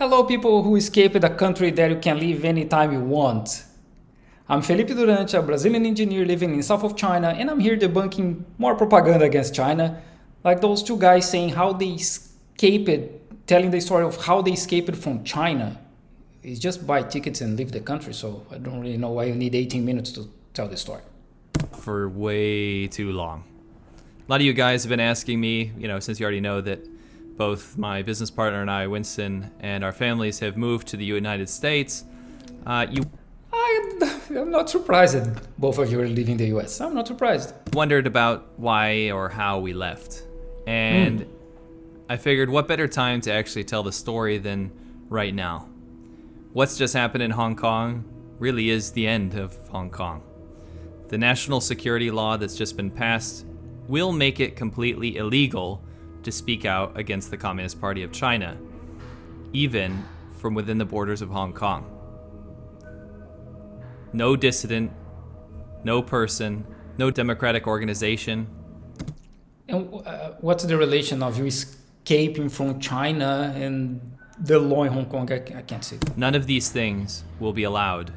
Hello people who escaped a country that you can live anytime you want. I'm Felipe Durante, a Brazilian engineer living in south of China, and I'm here debunking more propaganda against China, like those two guys saying how they escaped, telling the story of how they escaped from China. It's just buy tickets and leave the country, so I don't really know why you need 18 minutes to tell the story. For way too long. A lot of you guys have been asking me, since you already know that both my business partner and I, Winston, and our families have moved to the United States. You I'm not surprised that both of you are leaving the US. I'm not surprised. wondered about why or how we left. And I figured what better time to actually tell the story than right now. What's just happened in Hong Kong really is the end of Hong Kong. The national security law that's just been passed will make it completely illegal to speak out against the Communist Party of China, even from within the borders of Hong Kong. No dissident, no person, no democratic organization. And what's the relation of you escaping from China and the law in Hong Kong? I can't see. None of these things will be allowed,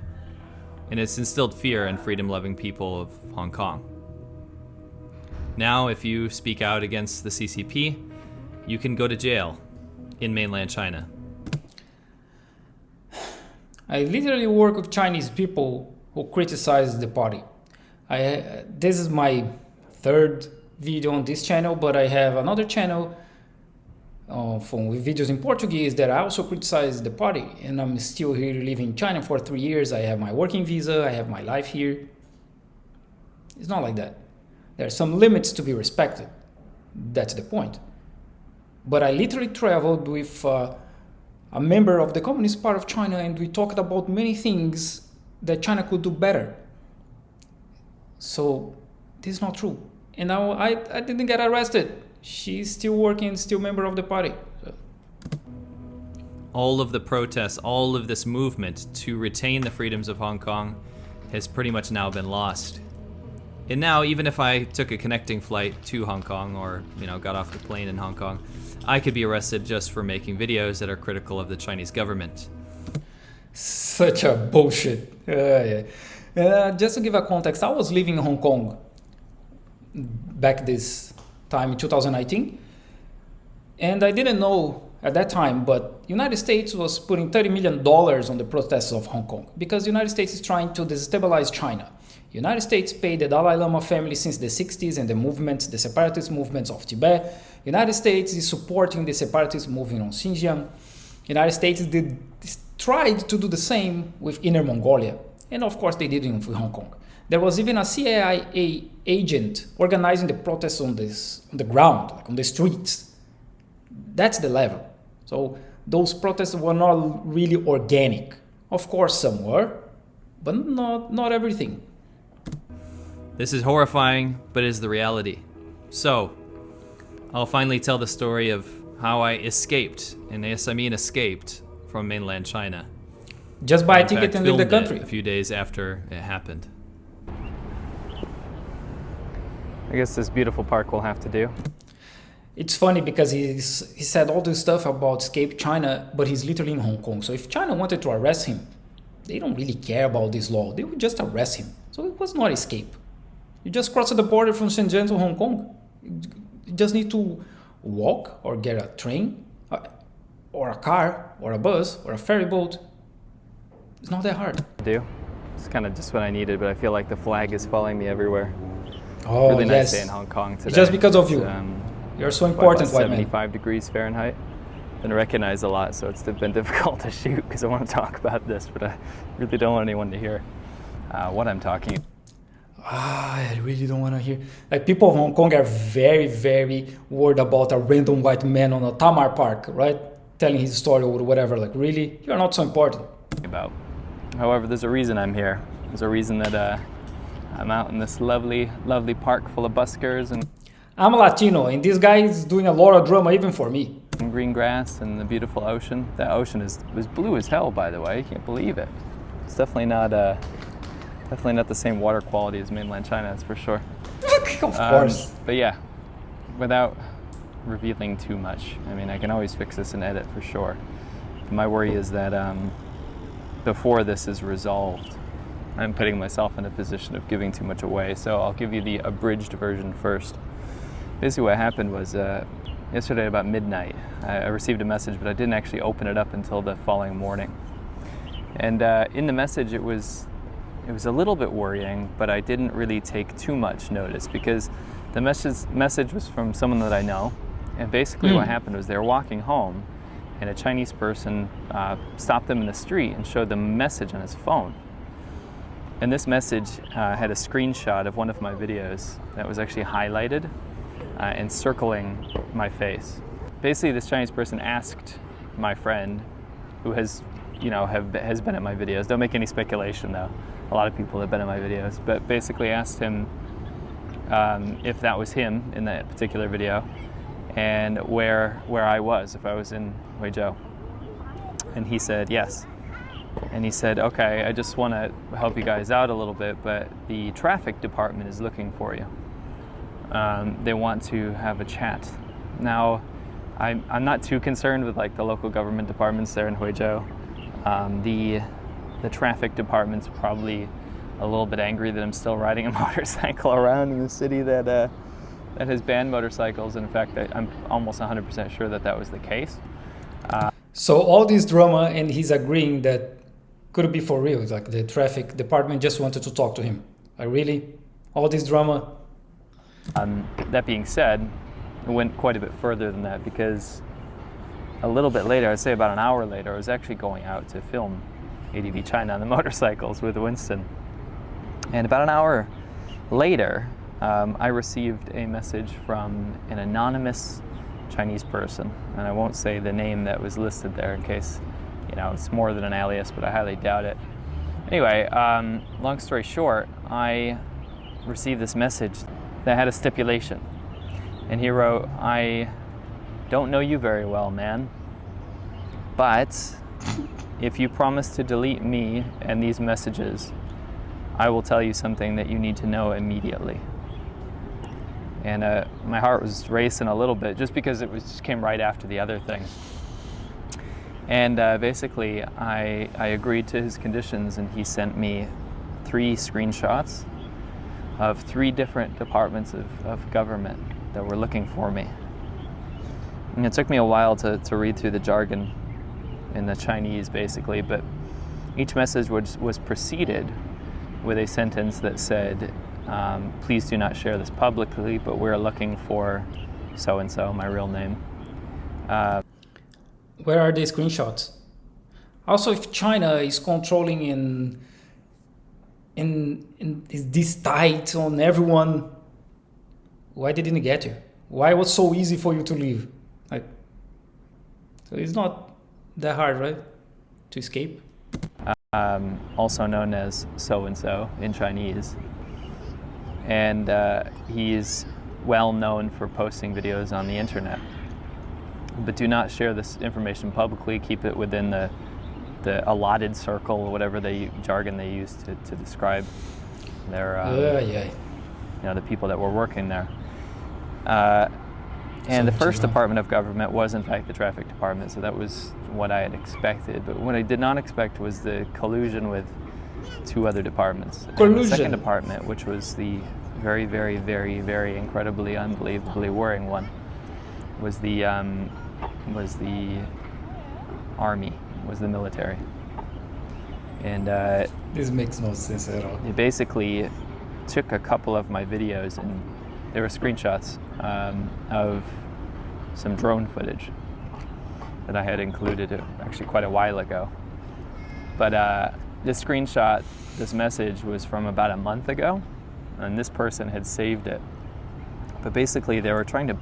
and it's instilled fear in freedom-loving people of Hong Kong. Now, if you speak out against the CCP, you can go to jail in mainland China. I literally work with Chinese people who criticize the party. This is my third video on this channel, but I have another channel with videos in Portuguese that I also criticize the party, and I'm still here living in China for 3 years. I have my working visa, I have my life here. It's not like that. There are some limits to be respected. That's the point. But I literally traveled with a member of the Communist Party of China, and we talked about many things that China could do better. So this is not true. And now I didn't get arrested. She's still working, still member of the party. So. All of the protests, all of this movement to retain the freedoms of Hong Kong has pretty much now been lost. And now, even if I took a connecting flight to Hong Kong or, got off the plane in Hong Kong, I could be arrested just for making videos that are critical of the Chinese government. Such a bullshit. Just to give a context, I was living in Hong Kong back this time in 2019, and I didn't know at that time, but United States was putting $30 million on the protests of Hong Kong because the United States is trying to destabilize China. United States paid the Dalai Lama family since the 60s and the separatist movements of Tibet. United States is supporting the separatist movement on Xinjiang. United States tried to do the same with Inner Mongolia. And of course they did it with Hong Kong. There was even a CIA agent organizing the protests on the ground, like on the streets. That's the level. So those protests were not really organic. Of course some were, but not everything. This is horrifying, but is the reality. So, I'll finally tell the story of how I escaped, and yes, I mean escaped, from mainland China. Just buy a ticket and leave the country. A few days after it happened. I guess this beautiful park will have to do. It's funny because he said all this stuff about escape China, but he's literally in Hong Kong. So if China wanted to arrest him, they don't really care about this law. They would just arrest him. So it was not escape. You just crossed the border from Shenzhen to Hong Kong. You just need to walk or get a train or a car or a bus or a ferry boat. It's not that hard. It's kind of just what I needed, but I feel like the flag is following me everywhere. Oh, really yes. nice day in Hong Kong today. It's just because of you. You're so important, white man. 75 degrees Fahrenheit. Been recognized a lot, so it's been difficult to shoot because I want to talk about this, but I really don't want anyone to hear what I'm talking about. I really don't want to hear. Like, people of Hong Kong are very, very worried about a random white man on a Tamar Park, right? Telling his story or whatever. Like, really? You're not so important. However, there's a reason I'm here. There's a reason that I'm out in this lovely, lovely park full of buskers and I'm a Latino, and this guy is doing a lot of drama even for me. green grass and the beautiful ocean. That ocean was blue as hell, by the way. You can't believe it. It's definitely not the same water quality as mainland China, that's for sure. Of course. But yeah, without revealing too much, I mean, I can always fix this and edit for sure. My worry is that before this is resolved, I'm putting myself in a position of giving too much away. So I'll give you the abridged version first. Basically what happened was yesterday about midnight, I received a message, but I didn't actually open it up until the following morning. And in the message, it was a little bit worrying, but I didn't really take too much notice because the message was from someone that I know. And basically what happened was they were walking home and a Chinese person stopped them in the street and showed them a message on his phone. And this message had a screenshot of one of my videos that was actually highlighted and circling my face. Basically, this Chinese person asked my friend, who has been at my videos. Don't make any speculation, though. A lot of people have been at my videos, but basically asked him if that was him in that particular video, and where I was, if I was in Huizhou. And he said yes. And he said, okay, I just want to help you guys out a little bit, but the traffic department is looking for you. They want to have a chat. Now, I'm not too concerned with like the local government departments there in Huizhou. The traffic department's probably a little bit angry that I'm still riding a motorcycle around in the city that has banned motorcycles. And in fact, I'm almost 100% sure that was the case. So all this drama, and he's agreeing that could it be for real? It's like the traffic department just wanted to talk to him. Really? All this drama? That being said, it went quite a bit further than that because a little bit later, I'd say about an hour later, I was actually going out to film ADV China on the motorcycles with Winston. And about an hour later, I received a message from an anonymous Chinese person. And I won't say the name that was listed there in case, it's more than an alias, but I highly doubt it. Anyway, long story short, I received this message that had a stipulation. And he wrote, I don't know you very well, man, but if you promise to delete me and these messages, I will tell you something that you need to know immediately. And my heart was racing a little bit just because it just came right after the other thing. And basically, I agreed to his conditions, and he sent me 3 screenshots of 3 different departments of government that were looking for me. And it took me a while to read through the jargon in the Chinese, basically, but each message was preceded with a sentence that said, please do not share this publicly, but we're looking for so-and-so, my real name. Where are the screenshots? Also, if China is controlling in this tight on everyone, why didn't it get you? Why was it so easy for you to leave? So it's not that hard, right? To escape? Also known as so-and-so in Chinese. And he's well known for posting videos on the internet. But do not share this information publicly. Keep it within the allotted circle, or whatever jargon they use to describe their the people that were working there. And the first department of government was in fact the traffic department, so that was what I had expected. But what I did not expect was the collusion with 2 other departments. And the second department, which was the very, very, very, very incredibly, unbelievably worrying one, was the army, was the military. And this makes no sense at all. They basically took a couple of my videos, and they were screenshots of some drone footage that I had included actually quite a while ago. But this screenshot, this message was from about a month ago, and this person had saved it. But basically they were trying to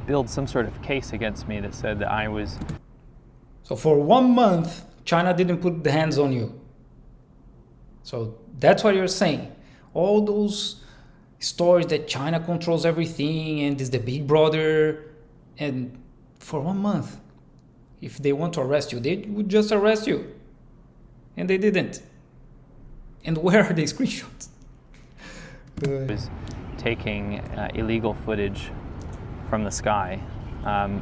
build some sort of case against me that said that I was... So for 1 month, China didn't put the hands on you. So that's what you're saying. All those stories that China controls everything and is the big brother, and for 1 month, if they want to arrest you, they would just arrest you. And they didn't. And where are the screenshots? was taking illegal footage from the sky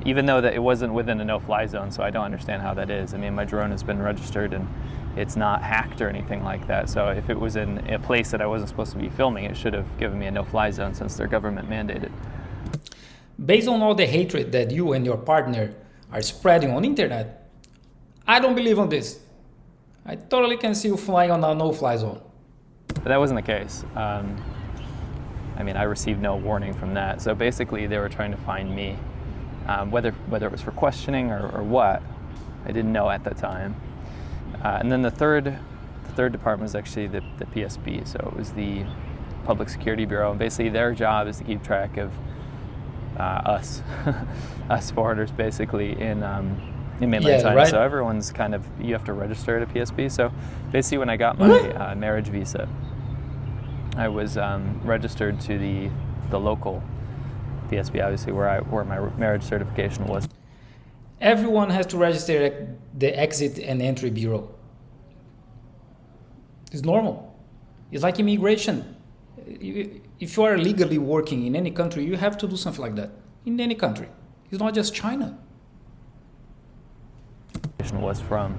even though that it wasn't within a no-fly zone, so I don't understand how that is. I mean, my drone has been registered and it's not hacked or anything like that. So if it was in a place that I wasn't supposed to be filming, it should have given me a no-fly zone since they're government mandated. Based on all the hatred that you and your partner are spreading on internet, I don't believe on this. I totally can see you flying on a no-fly zone. But that wasn't the case. I mean, I received no warning from that. So basically, they were trying to find me, whether it was for questioning or what, I didn't know at the time. And then the third department was actually the PSB. So it was the Public Security Bureau. And basically, their job is to keep track of us, us foreigners, basically in mainland China. Right. So everyone's kind of, you have to register at a PSB. So basically, when I got my marriage visa, I was registered to the local PSB, obviously, where my marriage certification was. Everyone has to register at the Exit and Entry Bureau. It's normal. It's like immigration. If you are legally working in any country, you have to do something like that. In any country. It's not just China. Was from.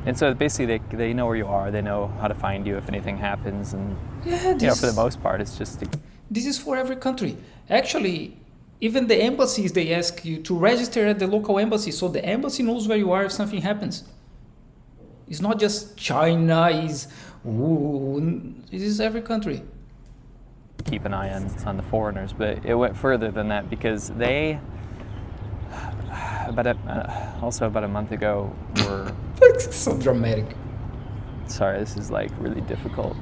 And so basically they know where you are, they know how to find you if anything happens, and for the most part it's just... This is for every country. Actually, even the embassies, they ask you to register at the local embassy, so the embassy knows where you are if something happens. It's not just China, it is every country. Keep an eye on the foreigners, but it went further than that because they... also about a month ago were... It's so dramatic. Sorry, this is like really difficult.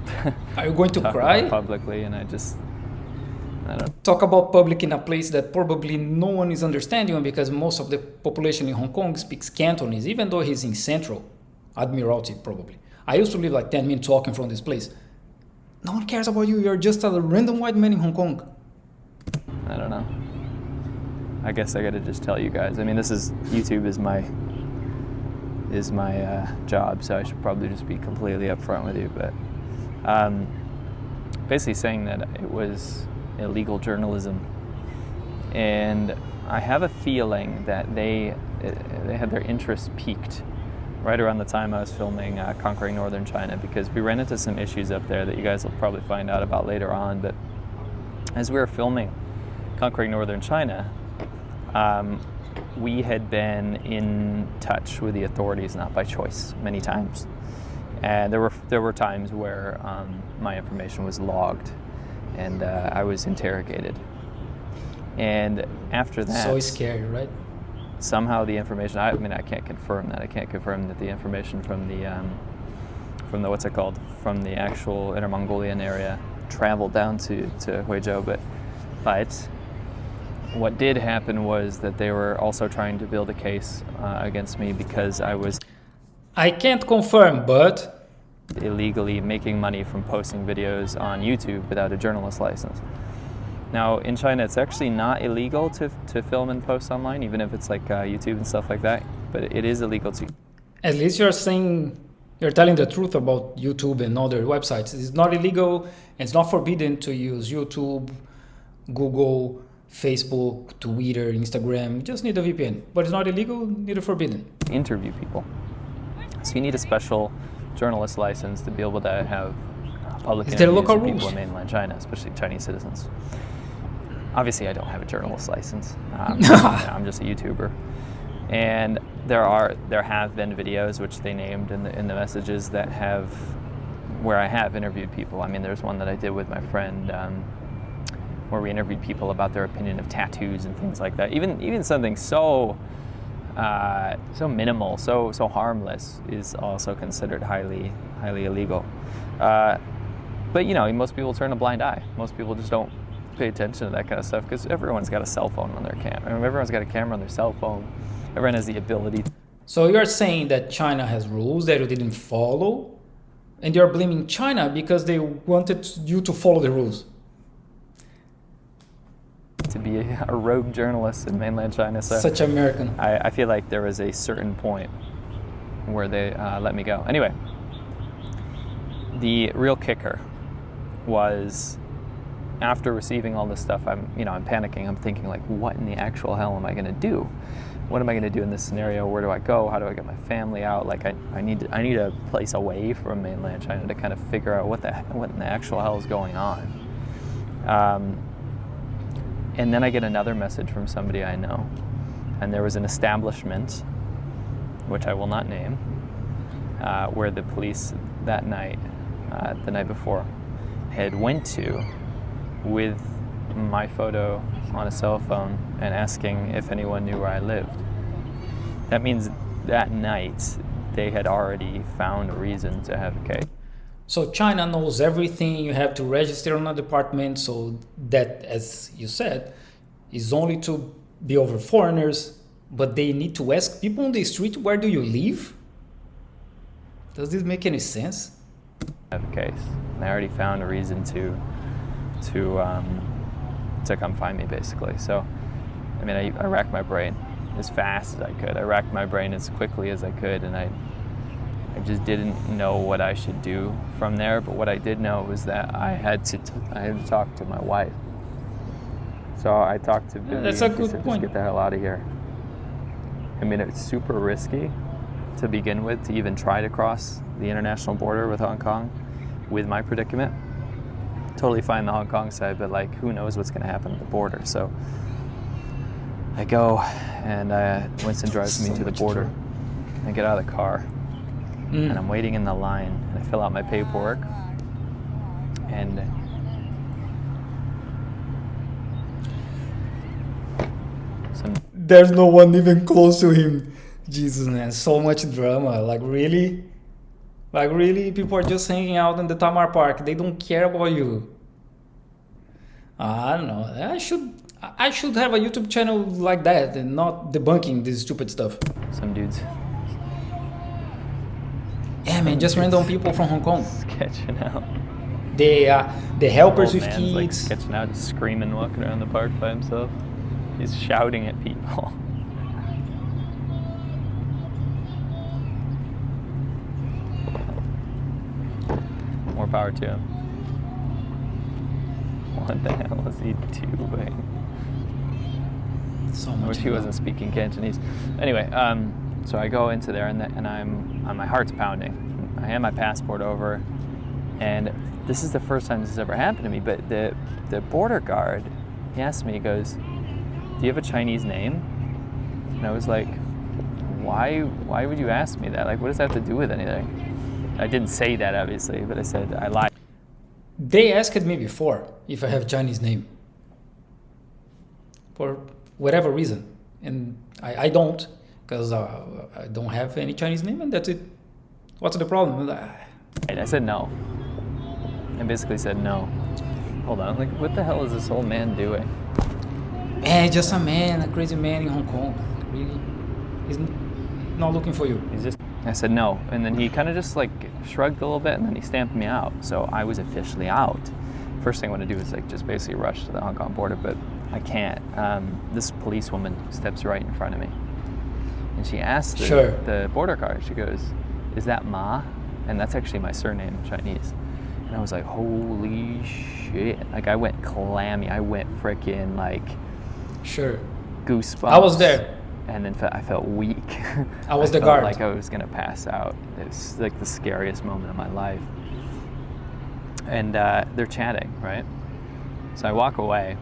Are you going to cry? Publicly, and I don't... Talk about public in a place that probably no one is understanding, because most of the population in Hong Kong speaks Cantonese, even though he's in Central Admiralty, probably. I used to live like 10 minutes walking from this place. No one cares about you. You're just a random white man in Hong Kong. I don't know. I guess I gotta just tell you guys. I mean, YouTube is my job, so I should probably just be completely upfront with you. But basically saying that it was illegal journalism, and I have a feeling that they had their interest piqued right around the time I was filming Conquering Northern China, because we ran into some issues up there that you guys will probably find out about later on. But as we were filming Conquering Northern China, we had been in touch with the authorities, not by choice, many times, and there were times where my information was logged, and I was interrogated. And after that, so scary, right? Somehow the information, I mean, I can't confirm that. I can't confirm that the information from the what's it called, from the actual Inner Mongolian area traveled down to Huizhou, but what did happen was that they were also trying to build a case against me because I can't confirm, but... illegally making money from posting videos on YouTube without a journalist license. Now, in China, it's actually not illegal to film and post online, even if it's like YouTube and stuff like that, but it is illegal to... At least you're telling the truth about YouTube and other websites. It's not illegal, and it's not forbidden to use YouTube, Google, Facebook, Twitter, Instagram. You just need a VPN. But it's not illegal, neither forbidden. Interview people. So you need a special journalist license to be able to have public interviews with people in mainland China, especially Chinese citizens. Obviously, I don't have a journalist license. I'm just a YouTuber. And there have been videos which they named in the messages where I have interviewed people. I mean, there's one that I did with my friend where we interviewed people about their opinion of tattoos and things like that. Even something so minimal, so harmless is also considered highly illegal. But most people turn a blind eye. Most people just don't pay attention to that kind of stuff because everyone's got a cell phone on their camera. Everyone's got a camera on their cell phone. Everyone has the ability. So you're saying that China has rules that you didn't follow, and you're blaming China because they wanted you to follow the rules. To be a rogue journalist in mainland China. So such American. I feel like there was a certain point where they let me go. Anyway, the real kicker was after receiving all this stuff, I'm panicking. I'm thinking like, what in the actual hell am I going to do? What am I going to do in this scenario? Where do I go? How do I get my family out? Like I need a place away from mainland China to kind of figure out what in the actual hell is going on. And then I get another message from somebody I know, and there was an establishment, which I will not name, where the police that night, the night before, had went to with my photo on a cell phone and asking if anyone knew where I lived. That means that night they had already found a reason to have a case. So China knows everything. You have to register on a department, so that, as you said, is only to be over foreigners, but they need to ask people on the street, where do you live? Does this make any sense? Have a case. And I already found a reason to come find me, basically. So, I mean, I racked my brain as fast as I could. I racked my brain as quickly as I could, and I just didn't know what I should do from there. But what I did know was that I had to talk to my wife. So I talked to Billy, that's a and she good said, point. just get the hell out of here. I mean, it's super risky to begin with, to even try to cross the international border with Hong Kong with my predicament. Totally fine the Hong Kong side, but like, who knows what's going to happen at the border. So I go, and Winston drives me to the border. I get out of the car, and I'm waiting in the line, and I fill out my paperwork, and there's no one even close to him. Jesus, man, so much drama. Like really, people are just hanging out in the Tamar Park. They don't care about you. I don't know. I should have a YouTube channel like that and not debunking this stupid stuff. some dudes Yeah, man, just random people from Hong Kong. sketching out. The helpers Old with man's like kids. sketching out, just screaming, walking around the park by himself. He's shouting at people. More power to him. What the hell is he doing? So I much wish he wasn't speaking Cantonese. Anyway, so I go into there, and my heart's pounding. I hand my passport over, and this is the first time this has ever happened to me. But the border guard, he asked me, he goes, "Do you have a Chinese name?" And I was like, "Why would you ask me that? Like, what does that have to do with anything?" I didn't say that, obviously, but I said I lied. They asked me before if I have Chinese name. For whatever reason. And I don't, because I don't have any Chinese name, and that's it. What's the problem? I said no. I basically said no. Hold on, like, what the hell is this old man doing? Man, just a man, a crazy man in Hong Kong. Really? He's not looking for you. He's just. I said no, and then he kind of just like shrugged a little bit, and then he stamped me out. So I was officially out. First thing I want to do is like just basically rush to the Hong Kong border, but I can't. This policewoman steps right in front of me, and she asked the border guard. She goes, "Is that Ma?" And that's actually my surname in Chinese. And I was like, "Holy shit!" Like I went clammy. I went frickin' like goosebumps. I was there. And then I felt weak. I was the felt guard. like I was gonna pass out. It's like the scariest moment of my life. And they're chatting, right? So I walk away,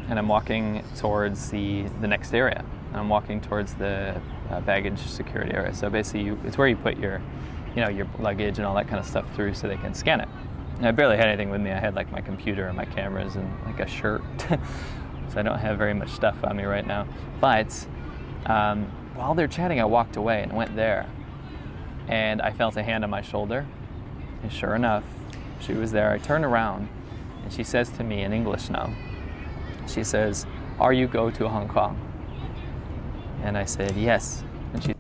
and I'm walking towards the next area. I'm walking towards the baggage security area. So basically, it's where you put your luggage and all that kind of stuff through, so they can scan it. And I barely had anything with me. I had like my computer and my cameras and like a shirt. So I don't have very much stuff on me right now. But while they're chatting, I walked away and went there, and I felt a hand on my shoulder, and sure enough, she was there. I turned around, and she says to me in English now, she says, "Are you go to Hong Kong?" And I said, "Yes." And she,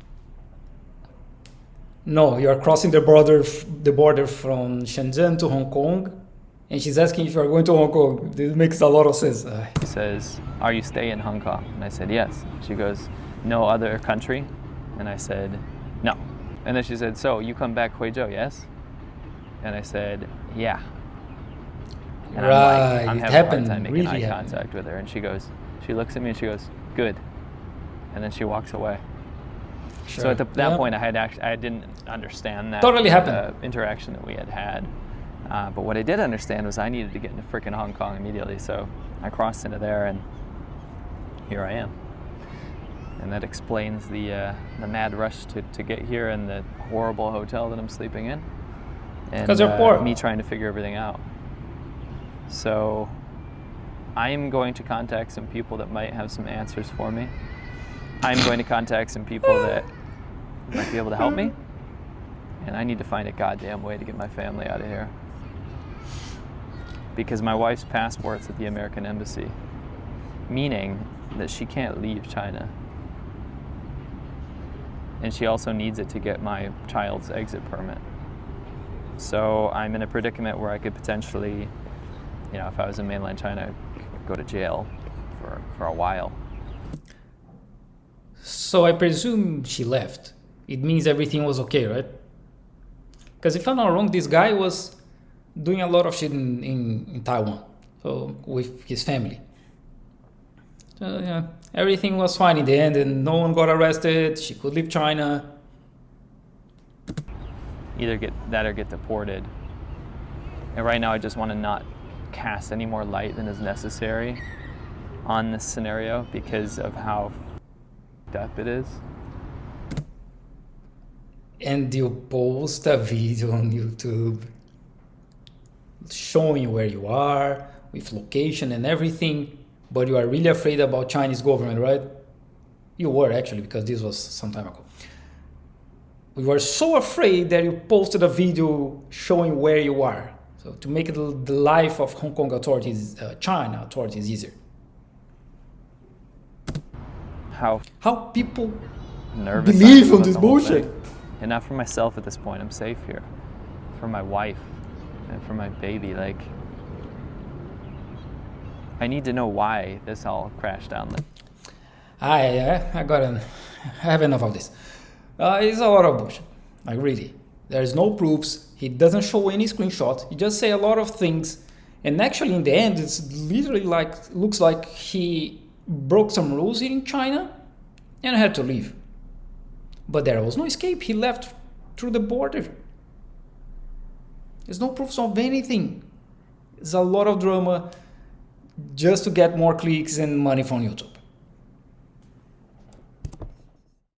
"No, you're crossing the border from Shenzhen to Hong Kong." And she's asking if you're going to Hong Kong. This makes a lot of sense. She says, "Are you staying in Hong Kong?" And I said, "Yes." She goes, "No other country?" And I said, "No." And then she said, "So you come back Huizhou, yes?" And I said, "Yeah." And I'm like, Right, I'm it having a hard happened, time making really eye happened. contact with her. And she looks at me and she goes, good. And then she walks away. Sure. So at that Yeah. point, I didn't understand that Totally happened. interaction that we had. But what I did understand was I needed to get into frickin' Hong Kong immediately. So I crossed into there, and here I am. And that explains the mad rush to get here and the horrible hotel that I'm sleeping in. And 'Cause you're poor. me trying to figure everything out. So I'm going to contact some people that might have some answers for me. I'm going to contact some people that might be able to help me. And I need to find a goddamn way to get my family out of here. Because my wife's passport's at the American Embassy, meaning that she can't leave China. And she also needs it to get my child's exit permit. So I'm in a predicament where I could potentially, if I was in mainland China, go to jail for a while. So I presume she left. It means everything was okay, right? Because if I'm not wrong, this guy was doing a lot of shit in Taiwan, so with his family. So yeah, everything was fine in the end, and no one got arrested. She could leave China. Either get that or get deported. And right now I just want to not cast any more light than is necessary on this scenario because of how f***ed up it is. And you post a video on YouTube showing where you are with location and everything, but you are really afraid about Chinese government, right? You were actually, because this was some time ago. We were so afraid that you posted a video showing where you are. So to make the life of Hong Kong authorities, China authorities easier. How How people nervous I believe am on about this the whole bullshit. thing. And not for myself at this point. I'm safe here. For my wife and for my baby. Like, I need to know why this all crashed down. I have enough of this. It's a lot of bullshit. Like really, there's no proofs. He doesn't show any screenshots. He just say a lot of things, and actually in the end, it's literally looks like he broke some rules here in China, and had to leave. But there was no escape. He left through the border. There's no proofs of anything. It's a lot of drama just to get more clicks and money from YouTube.